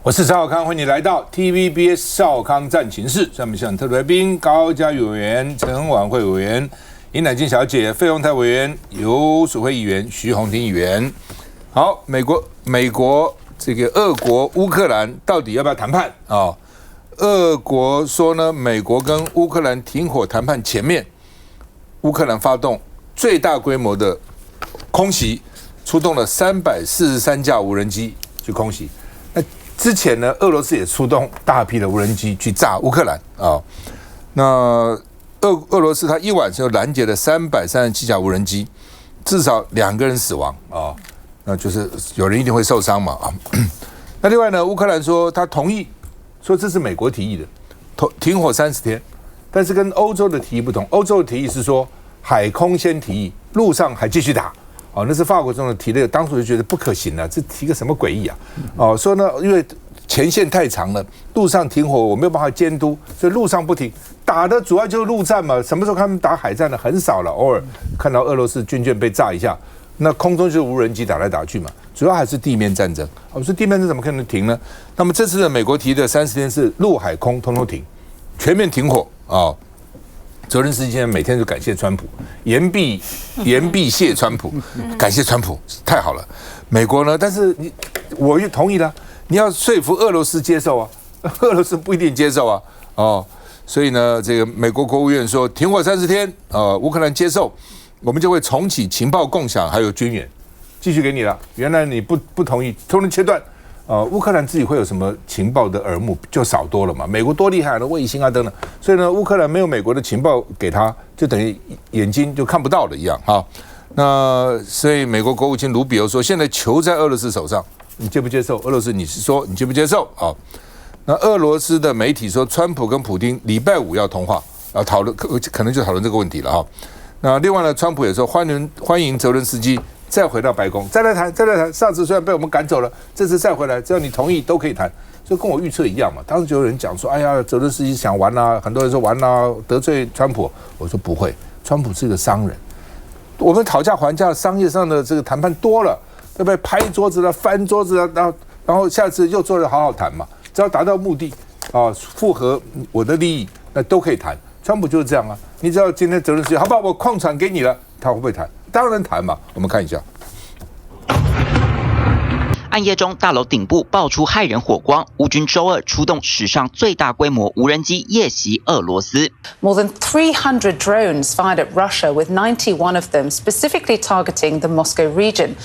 我是赵少康，欢迎你来到 TVBS 少康战情室。下面向特别来宾高嘉瑜委员、陈婉慧委员、尹乃菁小姐、费鸿泰委员、游淑慧议员、徐宏庭议员。好，美国这个俄国乌克兰到底要不要谈判啊？俄国说呢，美国跟乌克兰停火谈判前面，乌克兰发动最大规模的空袭，出动了343架无人机去空袭。那之前呢，俄罗斯也出动大批的无人机去炸乌克兰啊。那俄罗斯它一晚就拦截了337架无人机，至少2个人死亡啊。那就是有人一定会受伤嘛啊。那另外呢，乌克兰说他同意，说这是美国提议的，停火30天，但是跟欧洲的提议不同，欧洲的提议是说海空先提议，陆上还继续打。哦，那是法国总统提的，当初就觉得不可行了，这提个什么诡异啊？哦，说呢，因为前线太长了，路上停火我没有办法监督，所以路上不停打的主要就是陆战嘛。什么时候他们打海战的很少了，偶尔看到俄罗斯军舰被炸一下，那空中就是无人机打来打去嘛，主要还是地面战争。我说地面战争怎么可能停呢？那么这次的美国提的30天是陆海空通通停，全面停火啊。泽连斯基现在每天就感谢川普，言必谢川普，感谢川普，太好了。美国呢，但是我也同意了，你要说服俄罗斯接受啊，俄罗斯不一定接受啊，哦，所以呢，这个美国国务院说停火30天，乌克兰接受，我们就会重启情报共享，还有军援，继续给你了。原来你不同意，通通切断。乌克兰自己会有什么情报的耳目就少多了嘛？美国多厉害的卫星啊等等，所以呢，乌克兰没有美国的情报给他，就等于眼睛就看不到了一样哈。那所以美国国务卿卢比欧说，现在球在俄罗斯手上，你接不接受？俄罗斯你是说你接不接受啊？那俄罗斯的媒体说，川普跟普丁礼拜5要通话，要讨论，可能就讨论这个问题了哈。那另外呢，川普也说欢迎泽连斯基再回到白宫，再来谈。上次虽然被我们赶走了，这次再回来，只要你同意都可以谈。就跟我预测一样嘛。当时就有人讲说，哎呀，泽连斯基想玩啊，很多人说玩啊，得罪川普。我说不会，川普是一个商人，我们讨价还价、商业上的这个谈判多了，对不对？拍桌子了、翻桌子了，然后下次又坐着好好谈嘛，只要达到目的啊，符合我的利益，那都可以谈。川普就是这样啊，你只要今天泽连斯基，好不好？我矿产给你了，他会不会谈？当然谈嘛，我们看一下。暗夜中，大楼顶部爆出骇人火光。乌军周2出动史上最大规模无人机夜袭俄罗斯。More than 300 drones fired at Russia, with 91 of them specifically targeting the Moscow region.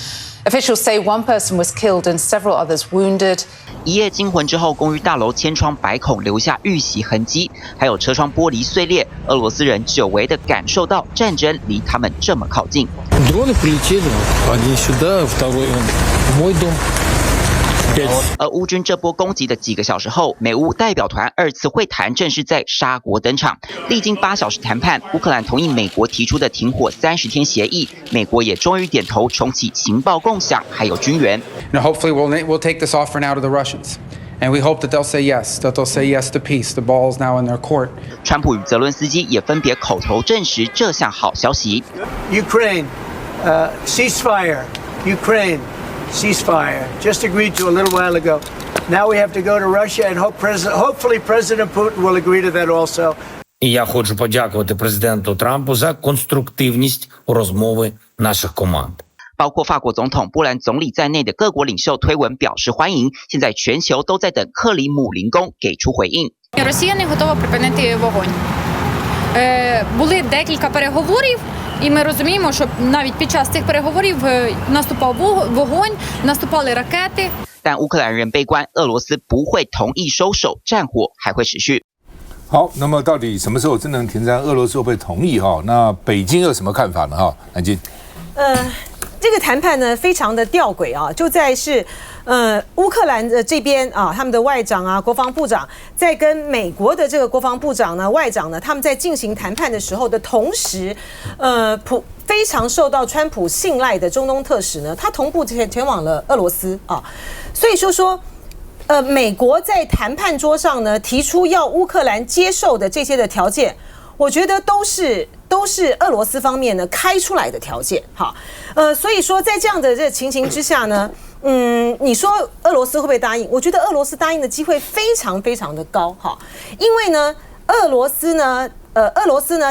Officials say one person was killed and several others wounded. 一夜惊魂之后，公寓大楼千疮百孔，留下遇袭痕迹，还有车窗玻璃碎裂。俄罗斯人久违地感受到战争离他们这么靠近。Дроны прилетели, один сюда, второй в мой дом. 而乌军这波攻击的几个小时后，美乌代表团2次会谈正式在沙国登场。历经8小时谈判，乌克兰同意美国提出的停火30天协议，美国也终于点头重启情报共享，还有军援。Now, hopefully, we'll take this offer now to the Russians. And we hope that they'll say yes, that they'll say yes to peace. The ball is now in their court. 川普与泽伦斯基也分别口头证实这项好消息。Ukraine, ceasefire. Ukraine, ceasefire. Just agreed to a little while ago. Now we have to go to Russia and hopefully President Putin will agree to that also. І я хочу подякувати президенту Трампу за конструктивність у розмови наших команд. 包括法国总统、波兰总理在内的各国领袖推文表示欢迎。现在全球都在等克里姆林宫给出回应。Росія не готова припинити вогонь. Були декілька переговорів, і ми розуміємо, що навіть під час цих переговорів наступав вогонь, наступали ракети. 但乌克兰人悲观，俄罗斯不会同意收手，战火还会持续。好，那么到底什么时候真能停战？俄罗斯会不会同意哈？那北京有什么看法呢？哈，南京。这个谈判呢非常的吊诡啊，就在是乌克兰的这边啊，他们的外长啊、国防部长在跟美国的这个国防部长呢、外长呢，他们在进行谈判的时候的同时，非常受到川普信赖的中东特使呢，他同步前往了俄罗斯啊，所以说。美国在谈判桌上呢提出要乌克兰接受的这些的条件，我觉得都是俄罗斯方面呢开出来的条件。好，所以说在这样的这情形之下呢，你说俄罗斯会不会答应？我觉得俄罗斯答应的机会非常非常的高哈，因为呢，俄罗斯呢，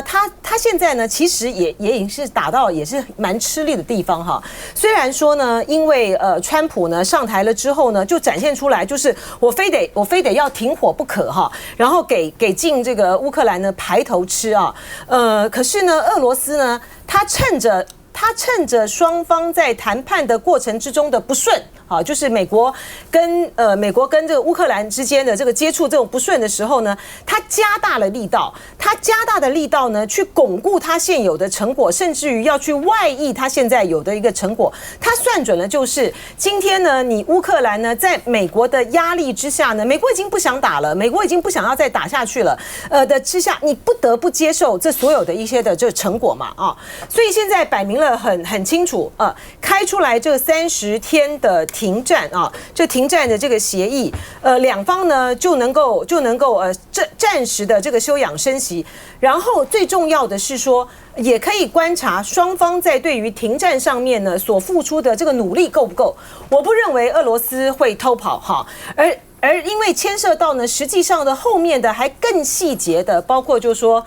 他现在呢，其实也已经是打到也是蛮吃力的地方哈。虽然说呢，因为川普呢上台了之后呢，就展现出来就是我非得要停火不可哈，然后给进这个乌克兰呢排头吃啊，可是呢，俄罗斯呢，他趁着双方在谈判的过程之中的不顺，啊，就是美国跟这个乌克兰之间的这个接触这种不顺的时候呢，他加大了力道呢，去巩固他现有的成果，甚至于要去外溢他现在有的一个成果。他算准了，就是今天呢，你乌克兰呢，在美国的压力之下呢，美国已经不想打了，美国已经不想要再打下去了，的之下，你不得不接受这所有的一些的这个成果嘛，啊，所以现在摆明了很清楚，开出来这30天的停战啊，这停战的这个协议，两方呢就能够暂时的这个休养生息，然后最重要的是说，也可以观察双方在对于停战上面呢所付出的这个努力够不够。我不认为俄罗斯会偷跑哈，而因为牵涉到呢，实际上的后面的还更细节的，包括就是说，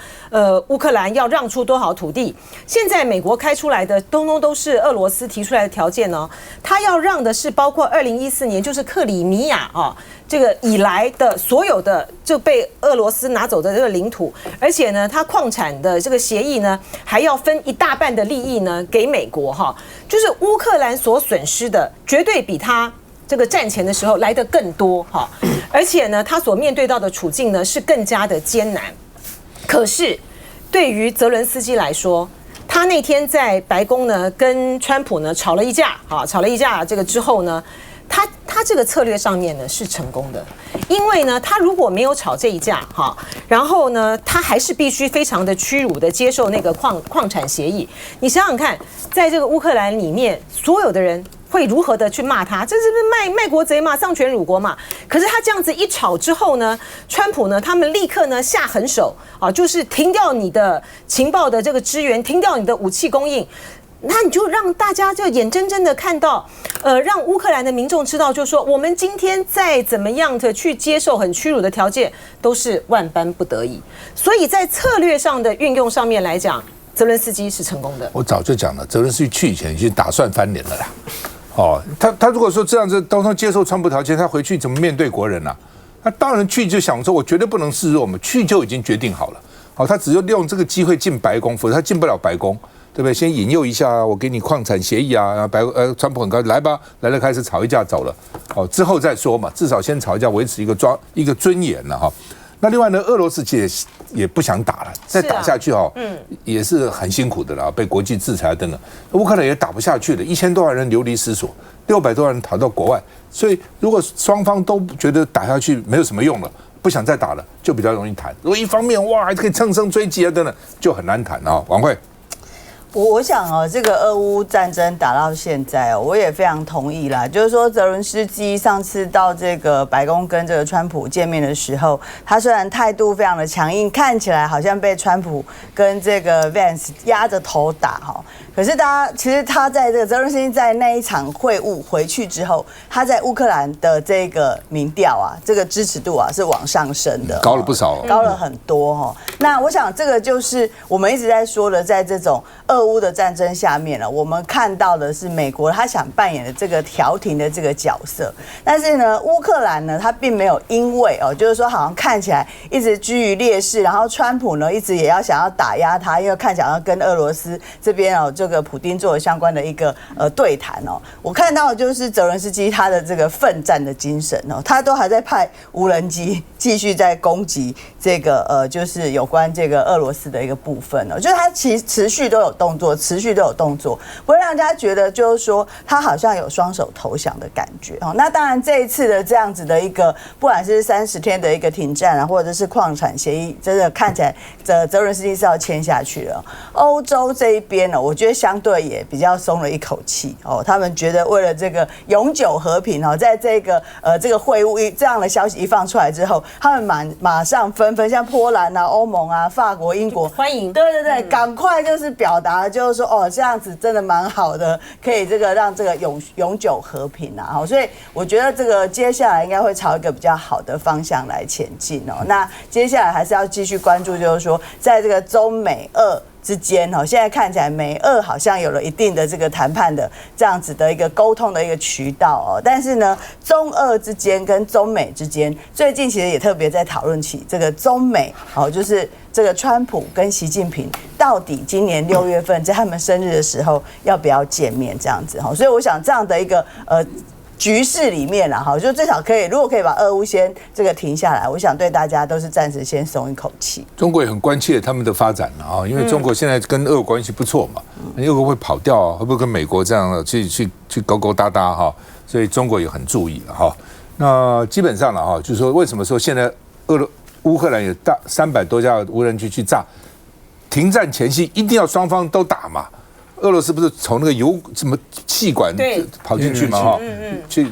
乌克兰要让出多少土地，现在美国开出来的通通都是俄罗斯提出来的条件哦，他要让的是包括2014年就是克里米亚啊这个以来的所有的就被俄罗斯拿走的这个领土，而且呢，它矿产的这个协议呢，还要分一大半的利益呢给美国哈，就是乌克兰所损失的绝对比他这个战前的时候来得更多哈，而且呢，他所面对到的处境呢是更加的艰难。可是对于泽伦斯基来说，他那天在白宫呢跟川普呢吵了一架这个之后呢，他这个策略上面呢是成功的，因为呢，他如果没有吵这一架哈，然后呢，他还是必须非常的屈辱的接受那个矿产协议。你想想看，在这个乌克兰里面，所有的人会如何的去骂他？这是不是卖国贼嘛，丧权辱国嘛？可是他这样子一吵之后呢，川普呢，他们立刻呢下狠手啊，就是停掉你的情报的这个支援，停掉你的武器供应。那你就让大家就眼睁睁的看到，让乌克兰的民众知道，就是说我们今天再怎么样的去接受很屈辱的条件，都是万般不得已。所以在策略上的运用上面来讲，泽伦斯基是成功的。我早就讲了，泽伦斯基去以前已经打算翻脸了啦。哦，他如果说这样子都接受川普条件，他回去怎么面对国人啊？他当然去就想说，我绝对不能示弱嘛，去就已经决定好了。好，他只有利用这个机会进白宫，否则他进不了白宫。对不对？先引诱一下，我给你矿产协议啊，川普很高，来吧，来了开始吵一架走了，哦，之后再说嘛，至少先吵一架，维持一个尊严了哈。那另外呢，俄罗斯也不想打了，再打下去哈，也是很辛苦的啦，被国际制裁等等。乌克兰也打不下去了，1000多万人流离失所，600多万人逃到国外，所以如果双方都觉得打下去没有什么用了，不想再打了，就比较容易谈。如果一方面哇还可以乘胜追击啊等等，就很难谈啊。王慧。我想哦，这个俄乌战争打到现在哦，我也非常同意啦。就是说，泽伦斯基上次到这个白宫跟这个川普见面的时候，他虽然态度非常的强硬，看起来好像被川普跟这个 Vance 压着头打哈。可是其实他在这个泽伦斯基在那一场会晤回去之后，他在乌克兰的这个民调啊，这个支持度啊是往上升的，高了不少，高了很多哈。那我想这个就是我们一直在说的，在这种俄乌的战争下面呢，我们看到的是美国他想扮演的这个调停的这个角色，但是呢，乌克兰呢，他并没有因为就是说好像看起来一直居于劣势，然后川普呢一直也要想要打压他，因为看起来要跟俄罗斯这边这个普丁做相关的一个对谈哦。我看到的就是泽伦斯基他的这个奋战的精神哦，他都还在派无人机继续在攻击这个就是有关这个俄罗斯的一个部分哦，就是他其实持续都有动作，不会让人家觉得就是说他好像有双手投降的感觉哦。那当然这一次的这样子的一个，不管是30天的一个停战啊，或者是矿产协议，真的看起来泽伦斯基是要签下去了。欧洲这一边呢，我觉得相对也比较松了一口气哦。他们觉得为了这个永久和平哦，在这个会晤这样的消息一放出来之后，他们马上纷纷像波兰啊、欧盟啊、法国、英国欢迎，对，赶快就是表达的就是说，哦，这样子真的蛮好的，可以这个让这个永久和平啊。所以我觉得这个接下来应该会朝一个比较好的方向来前进哦。那接下来还是要继续关注，就是说，在这个中美俄之间现在看起来美俄好像有了一定的这个谈判的这样子的一个沟通的一个渠道但是呢，中俄之间跟中美之间最近其实也特别在讨论起这个中美就是这个川普跟习近平到底今年6月份在他们生日的时候要不要见面这样子所以我想这样的一个局势里面就至少可以，如果可以把俄乌先这个停下来，我想对大家都是暂时先松一口气。中国也很关切他们的发展因为中国现在跟俄关系不错嘛，俄国会跑掉会不会跟美国这样去勾勾搭搭所以中国也很注意了那基本上了就是说为什么说现在乌克兰有300多架无人机去炸，停战前夕一定要双方都打嘛。俄罗斯不是从那个什么气管跑进去嘛去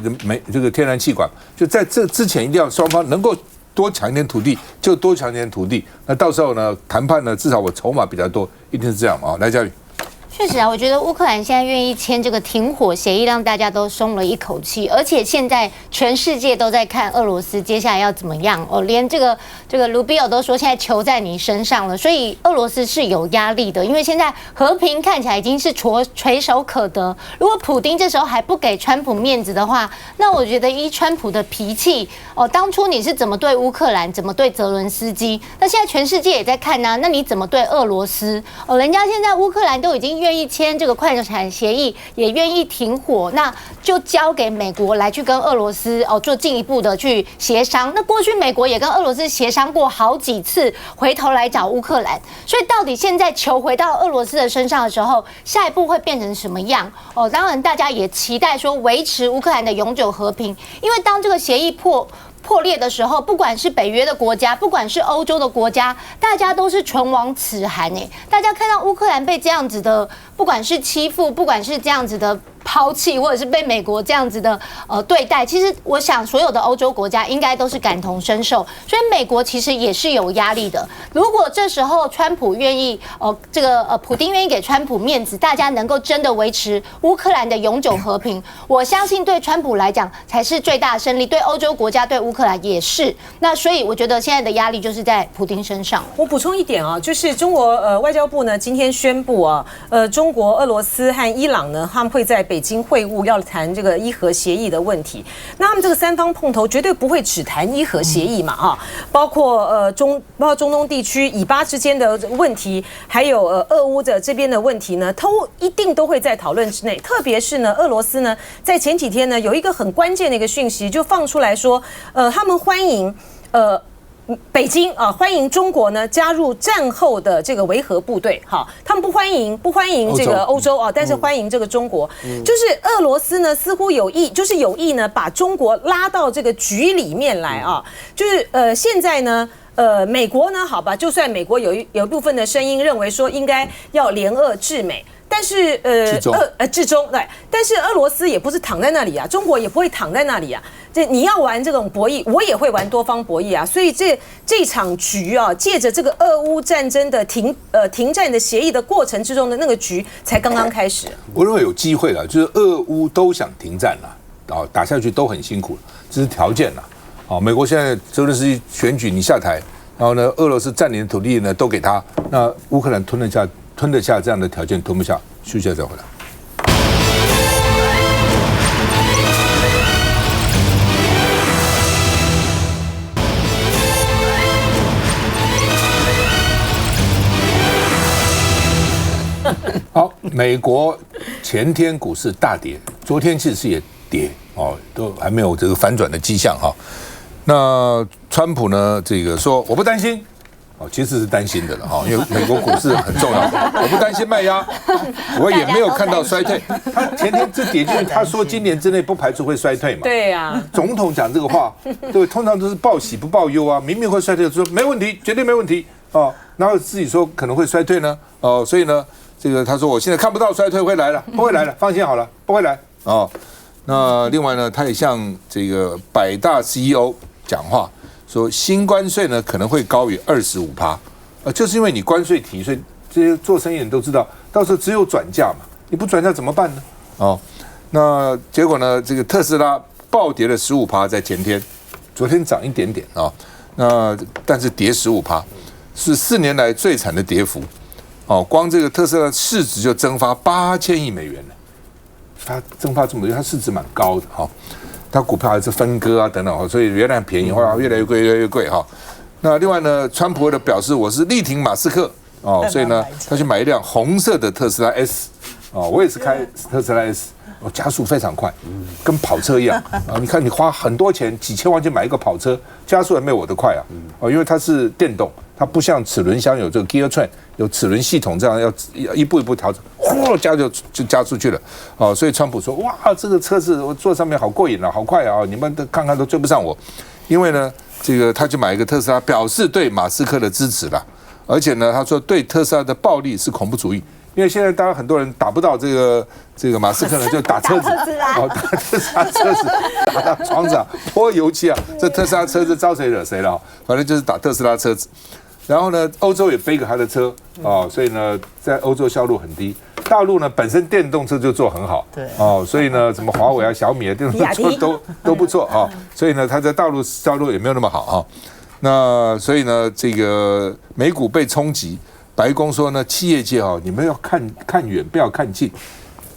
这个天然气管，就在这之前一定要双方能够多抢一点土地就多抢一点土地，那到时候呢谈判呢至少我筹码比较多，一定是这样嘛来嘉宇。确实啊，我觉得乌克兰现在愿意签这个停火协议，让大家都松了一口气。而且现在全世界都在看俄罗斯接下来要怎么样连这个卢比奥都说现在球在你身上了，所以俄罗斯是有压力的。因为现在和平看起来已经是垂手可得，如果普丁这时候还不给川普面子的话，那我觉得依川普的脾气当初你是怎么对乌克兰，怎么对泽伦斯基，那现在全世界也在看那你怎么对俄罗斯人家现在乌克兰都已经愿意签这个快闪协议，也愿意停火，那就交给美国来去跟俄罗斯做进一步的去协商。那过去美国也跟俄罗斯协商过好几次，回头来找乌克兰。所以到底现在球回到俄罗斯的身上的时候，下一步会变成什么样当然大家也期待说维持乌克兰的永久和平，因为当这个协议破裂的时候，不管是北约的国家，不管是欧洲的国家，大家都是唇亡齿寒大家看到乌克兰被这样子的，不管是欺负，不管是这样子的抛弃，或者是被美国这样子的对待，其实我想所有的欧洲国家应该都是感同身受，所以美国其实也是有压力的。如果这时候川普愿意普丁愿意给川普面子，大家能够真的维持乌克兰的永久和平，我相信对川普来讲才是最大的胜利，对欧洲国家，对乌克兰也是。那所以我觉得现在的压力就是在普丁身上。我补充一点就是中国外交部呢今天宣布中国、俄罗斯和伊朗呢，他们会在北京会晤，要谈这个伊核协议的问题。那他们这个3方碰头，绝对不会只谈伊核协议嘛包括中东地区以巴之间的问题，还有俄乌的这边的问题呢，都一定都会在讨论之内。特别是呢，俄罗斯呢，在前几天呢，有一个很关键的一个讯息，就放出来说，他们欢迎北京欢迎中国呢加入战后的这个维和部队他们不欢迎这个欧洲但是欢迎这个中国。就是俄罗斯呢似乎有意呢把中国拉到这个局里面来就是现在呢美国呢好吧，就算美国有一部分的声音认为说应该要联俄制美。但是至中对，但是俄罗斯也不是躺在那里中国也不会躺在那里这你要玩这种博弈，我也会玩多方博弈所以这场局借着这个俄乌战争的停战的协议的过程之中的那个局才刚刚开始。我认为有机会了，就是俄乌都想停战了打下去都很辛苦，这是条件了美国现在泽连斯基选举你下台，然后呢俄罗斯占领的土地呢都给他，那乌克兰吞得下这样的条件，吞不下，休息一下再回来。好，美国前天股市大跌，昨天其实也跌都还没有这个反转的迹象那川普呢，这个说我不担心。其实是担心的了因为美国股市很重要，我不担心卖压，我也没有看到衰退。他前天这跌就是他说今年之内不排除会衰退嘛。对呀，总统讲这个话，对，通常都是报喜不报忧明明会衰退，说没问题，绝对没问题然后自己说可能会衰退呢所以呢，这个他说我现在看不到衰退会来了，不会来了，放心好了，不会来那另外呢，他也向这个百大 CEO 讲话。说新关税呢可能会高于25%，就是因为你关税提，所以这些做生意人都知道，到时候只有转嫁嘛，你不转嫁怎么办呢？哦，那结果呢，这个特斯拉暴跌了15%，在前天，昨天涨一点点啊，那但是跌15%，是4年来最惨的跌幅。哦，光这个特斯拉市值就蒸发8000亿美元了，它蒸发这么多，它市值蛮高的哈。它股票还是分割啊等等，所以原来很便宜，后来越来越贵，越来越贵哈。那另外呢，川普的表示我是力挺马斯克哦，所以呢，他去买一辆红色的特斯拉 S 哦，我也是开特斯拉 S。加速非常快，跟跑车一样啊！你看，你花很多钱，几千万去买一个跑车，加速还没有我的快啊！哦，因为它是电动，它不像齿轮箱有这个 gear train 有齿轮系统这样要一步一步调整，呼就加出去了哦。所以川普说：“哇，这个车子我坐上面好过瘾啊，好快啊！你们看看都追不上我。”因为呢，这个他去买一个特斯拉，表示对马斯克的支持啦，而且呢，他说对特斯拉的暴力是恐怖主义。因为现在当然很多人打不到这个马斯克呢，就打车子，哦，打特斯拉车子，打到窗子啊，泼油漆啊，这特斯拉车子招谁惹谁了？反正就是打特斯拉车子。然后呢，欧洲也背个他的车哦，所以呢，在欧洲销路很低。大陆呢本身电动车就做很好，对哦，所以呢，什么华为啊、小米啊，电动车都不错啊，所以呢，它在大陆销路也没有那么好啊。那所以呢，这个美股被冲击。白宫说呢，企业界你们要看远，不要看近，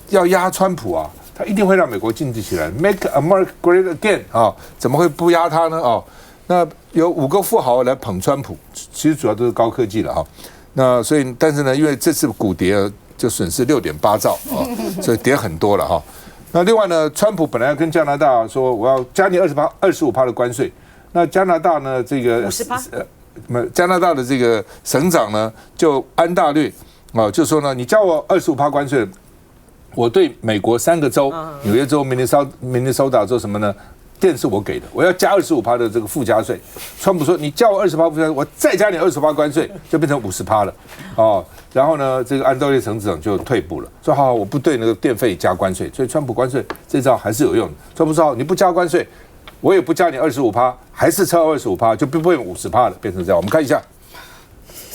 要压川普啊，他一定会让美国经济起来 ，Make America Great Again 啊，怎么会不压他呢？哦，那有5个富豪来捧川普，其实主要都是高科技了哈。那所以，但是呢，因为这次股跌就损失6.8兆啊，所以跌很多了哈。那另外呢，川普本来要跟加拿大说，我要加你25%的关税，那加拿大呢这个50%。加拿大的这个省长呢，就安大略啊，就说呢，你加我25%关税，我对美国3个州，纽约州、明尼苏达州什么呢，电是我给的，我要加25%的这个附加税。川普说，你加我20%附加税，我再加你20%关税，就变成50%了哦。然后呢，这个安大略省长就退步了，说好，我不对那个电费加关税，所以川普关税这招还是有用的。川普说好，你不加关税。我也不加你25%，还是超25%，就不会50%了，变成这样。我们看一下。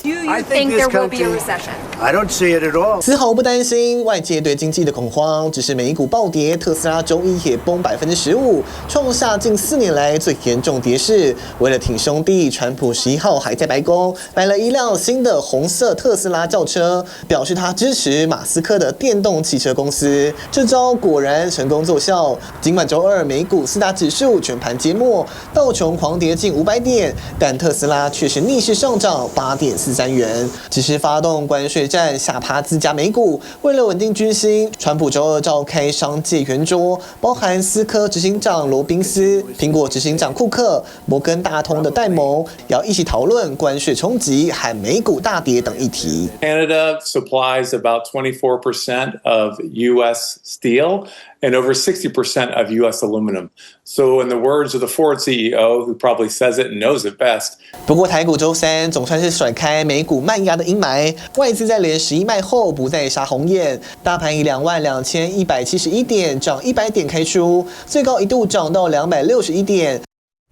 Do you think there will be a recession? I don't see it at all. 丝毫不担心外界对经济的恐慌，只是美股暴跌，特斯拉周一也崩15%，创下近4年来最严重跌势。为了挺兄弟，川普11号还在白宫买了一辆新的红色特斯拉轿车，表示他支持马斯克的电动汽车公司。这招果然成功奏效。尽管周二美股4大指数全盘皆末，道琼狂跌近500点，但特斯拉却是逆势上涨8.43元。只是发动关税战吓趴自家美股。为了稳定军心，川普周二召开商界圆桌，包含思科执行长罗宾斯、苹果执行长库克、摩根大通的戴蒙，要一起讨论关税冲击和美股大跌等议题。Canada supplies about 24% of U.S. steel and over 60% of U.S. aluminum. So in the words of the Ford CEO, who probably says it and knows it best. 不过台股周三总算是甩开美股慢压的阴霾，外资在连11卖后不再杀红眼，大盘以22,171点涨100点开出，最高一度涨到261点。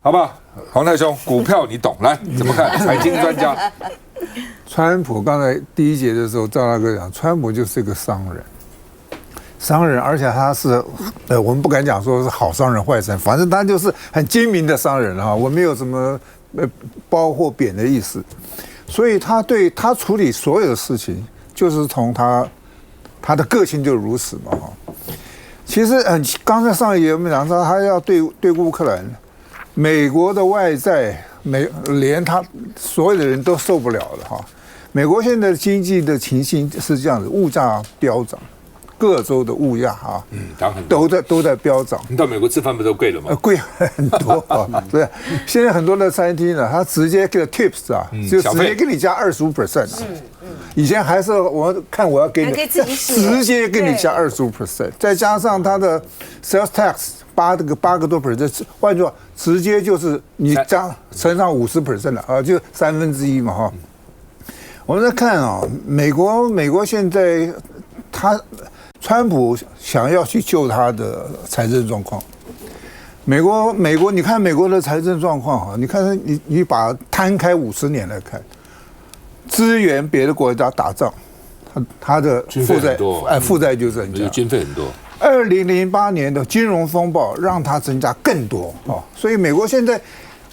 好吧，黄太兄，股票你懂，来怎么看？财经专家。川普刚才第一节的时候，赵大哥讲，川普就是一个商人，而且他是，我们不敢讲说是好商人、坏商人，反正他就是很精明的商人哈。我没有什么褒或贬的意思，所以他处理所有的事情，就是从他的个性就如此嘛哈。其实刚才上一节我们讲说，他要对乌克兰，美国的外债，连他所有的人都受不了了哈。美国现在经济的情形是这样子，物价飙涨。各州的物价啊，涨很多，都在飙涨。你到美国吃饭不都贵了吗？贵很多啊！对，现在很多的餐厅呢，它直接给 tips 啊，就直接给你加25%啊。以前还是我要给你，直接给你加25%，再加上它的 sales tax 8个多%，换句话直接就是你加乘上50%了啊，就1/3嘛哈。我们再看啊，美国现在川普想要去救他的财政状况。美国，你看美国的财政状况哈，你看你把它摊开50年来看，支援别的国家打仗，他的负债就增加，军费很多。2008年的金融风暴让它增加更多哦，所以美国现在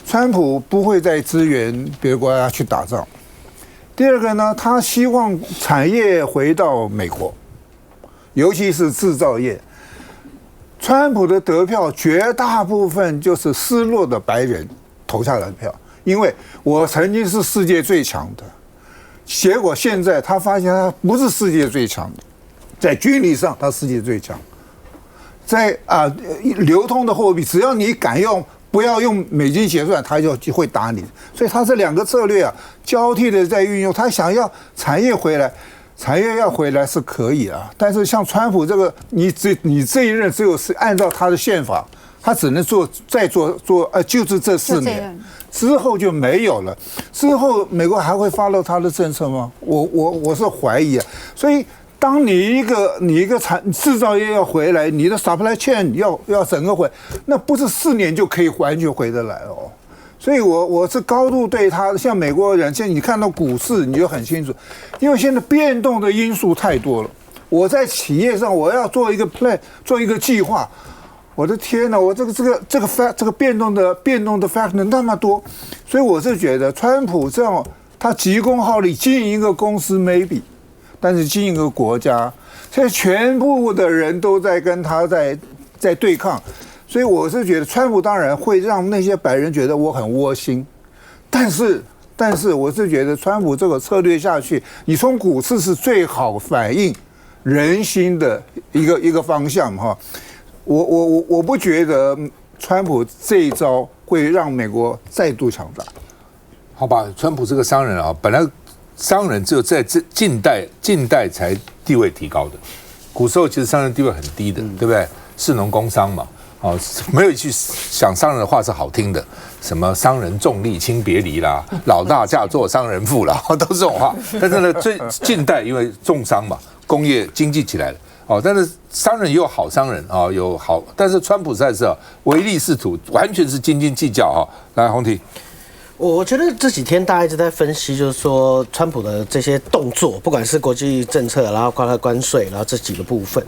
川普不会再支援别的国家去打仗。第二个呢，他希望产业回到美国，尤其是制造业。川普的得票绝大部分就是失落的白人投下来的票，因为我曾经是世界最强的，结果现在他发现他不是世界最强的，在军力上他世界最强。在流通的货币，只要你敢用，不要用美金结算，他就会打你。所以他这两个策略交替的在运用。他想要产业回来，产业要回来是可以啊。但是像川普这个，你这一任只有是按照他的宪法，他只能再做就是这4年，之后就没有了。之后美国还会 follow 他的政策吗？我是怀疑啊。所以。当你一个制造业要回来，你的 supply chain 要整个回，那不是4年就可以完全回得来哦。所以我是高度对他，像美国人，现在你看到股市你就很清楚，因为现在变动的因素太多了。我在企业上我要做一个 plan， 做一个计划，我的天哪，我这个变动的 factor 那么多，所以我是觉得川普这样他急功好利经营一个公司 maybe。但是经营一个国家，现在全部的人都在跟他在对抗，所以我是觉得川普当然会让那些白人觉得我很窝心，但是我是觉得川普这个策略下去，你从股市是最好反映人心的一个方向哈。我不觉得川普这一招会让美国再度强大。好吧，川普这个商人本来。商人只有在近代才地位提高的，古时候其实商人地位很低的，对不对？士农工商嘛，没有一句想商人的话是好听的，什么商人重利轻别离啦，老大嫁作商人妇啦，都是这种话。但是呢，最近代因为重商嘛，工业经济起来了，但是商人也有好商人有好，但是川普实在是唯利是图，完全是斤斤计较来，洪庭。我觉得这几天大家一直在分析，就是说川普的这些动作，不管是国际政策，然后包括关税，然后这几个部分。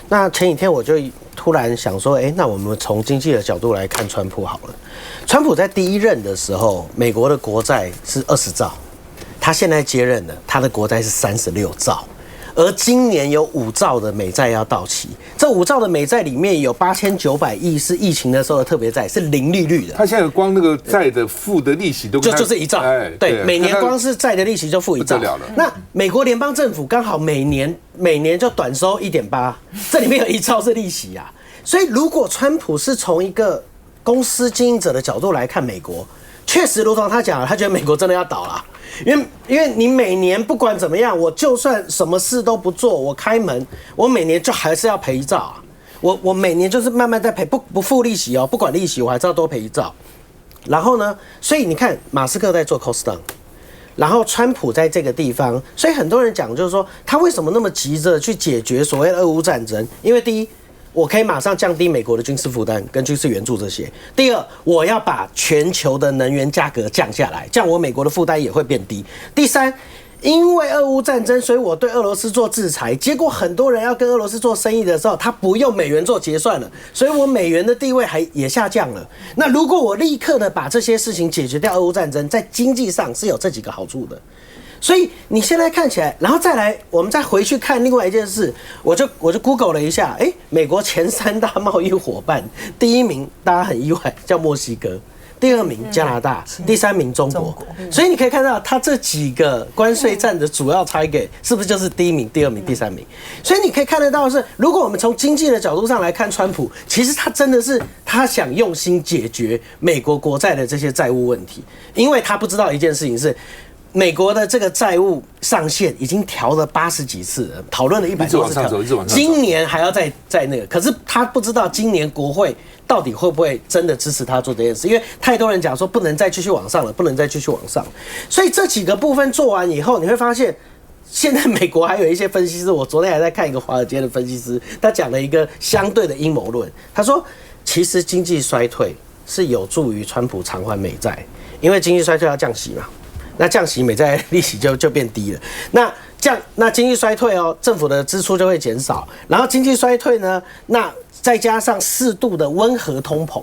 那前几天我就突然想说，那我们从经济的角度来看川普好了。川普在第一任的时候，美国的国债是20兆，他现在接任了，他的国债是36兆。而今年有5兆的美债要到期，这5兆的美债里面有8900亿是疫情的时候的特别债，是零利率的。他现在光那个债的付的利息都就是1兆，对，每年光是债的利息就付1兆。那美国联邦政府刚好每年就短收1.8，这里面有1兆是利息啊。所以如果川普是从一个公司经营者的角度来看美国，确实如同他讲，他觉得美国真的要倒了。因为你每年不管怎么样，我就算什么事都不做，我开门，我每年就还是要赔1兆啊！我每年就是慢慢在赔，不付利息不管利息，我还是要多赔1兆。然后呢，所以你看马斯克在做 cost down， 然后川普在这个地方，所以很多人讲就是说，他为什么那么急着去解决所谓的俄乌战争？因为第一，我可以马上降低美国的军事负担跟军事援助这些。第二，我要把全球的能源价格降下来，这样我美国的负担也会变低。第三，因为俄乌战争，所以我对俄罗斯做制裁，结果很多人要跟俄罗斯做生意的时候，他不用美元做结算了，所以我美元的地位也下降了。那如果我立刻的把这些事情解决掉，俄乌战争在经济上是有这几个好处的。所以你现在看起来，然后再来，我们再回去看另外一件事，我就 Google 了一下，美国前3大贸易伙伴，第1名大家很意外，叫墨西哥，第2名加拿大，第3名中国。所以你可以看到，它这几个关税战的主要 target 是不是就是第1名、第2名、第3名？所以你可以看得到是，如果我们从经济的角度上来看，川普其实他真的是他想用心解决美国国债的这些债务问题，因为他不知道一件事情是。美国的这个债务上限已经调了80几次了，讨论了100多次条，今年还要再那个，可是他不知道今年国会到底会不会真的支持他做这件事，因为太多人讲说不能再继续往上了，不能再继续往上，所以这几个部分做完以后，你会发现，现在美国还有一些分析师，我昨天还在看一个华尔街的分析师，他讲了一个相对的阴谋论，他说，其实经济衰退是有助于川普偿还美债，因为经济衰退要降息嘛。那降息美债利息就变低了。那那经济衰退哦，政府的支出就会减少，然后经济衰退呢，那再加上适度的温和通膨。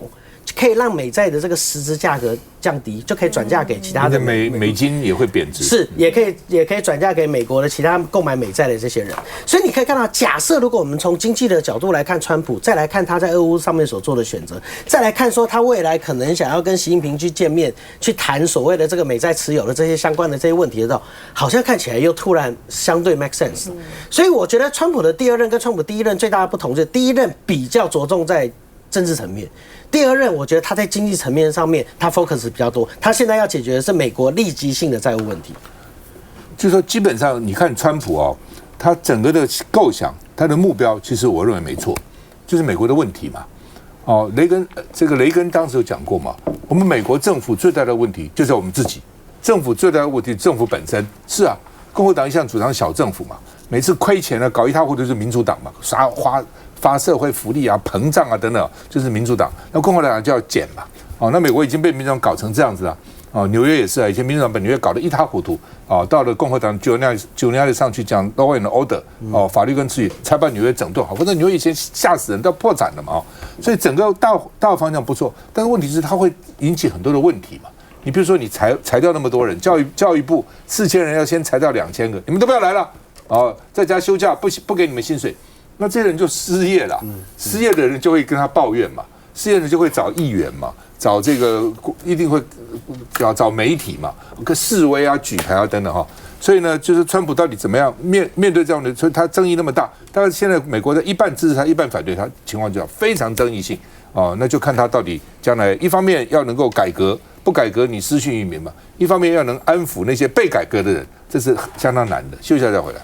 可以让美债的这个实质价格降低，就可以转嫁给其他的美金也会贬值，是也可以转嫁给美国的其他购买美债的这些人。所以你可以看到，假设如果我们从经济的角度来看川普，再来看他在俄乌上面所做的选择，再来看说他未来可能想要跟习近平去见面，去谈所谓的这个美债持有的这些相关的这些问题的时候，好像看起来又突然相对 make sense。所以我觉得川普的第二任跟川普第一任最大的不同，就是第一任比较着重在政治层面。第二任，我觉得他在经济层面上面，他 focus 比较多。他现在要解决的是美国立即性的债务问题。就是说，基本上你看川普哦，他整个的构想，他的目标，其实我认为没错，就是美国的问题嘛。哦，雷根当时有讲过嘛，我们美国政府最大的问题就是我们自己，政府最大的问题，政府本身是啊，共和党一向主张小政府嘛，每次亏钱了，搞一塌糊涂就是民主党嘛，发社会福利啊、膨胀啊等等，就是民主党。那共和党就要减嘛。哦，那美国已经被民主党搞成这样子了。哦，纽约也是啊，以前民主党把纽约搞得一塌糊涂。哦，到了共和党9年里上去讲 law and order， 哦，法律跟秩序，才把纽约整顿好。否则纽约以前吓死人，都破产了嘛。哦，所以整个大方向不错，但是问题是它会引起很多的问题嘛。你比如说你裁掉那么多人，教育部4000人要先裁掉2000个，你们都不要来了。哦，在家休假不给你们薪水。那这些人就失业了，失业的人就会跟他抱怨嘛，失业的人就会找议员嘛，找这个一定会找媒体嘛，跟示威啊、举牌啊等等哈。所以呢，就是川普到底怎么样面对这样的，所以他争议那么大。但是现在美国的一半支持他，一半反对他，情况就非常争议性哦。那就看他到底将来一方面要能够改革，不改革你失去移民嘛；一方面要能安抚那些被改革的人，这是相当难的。休息一下再回来。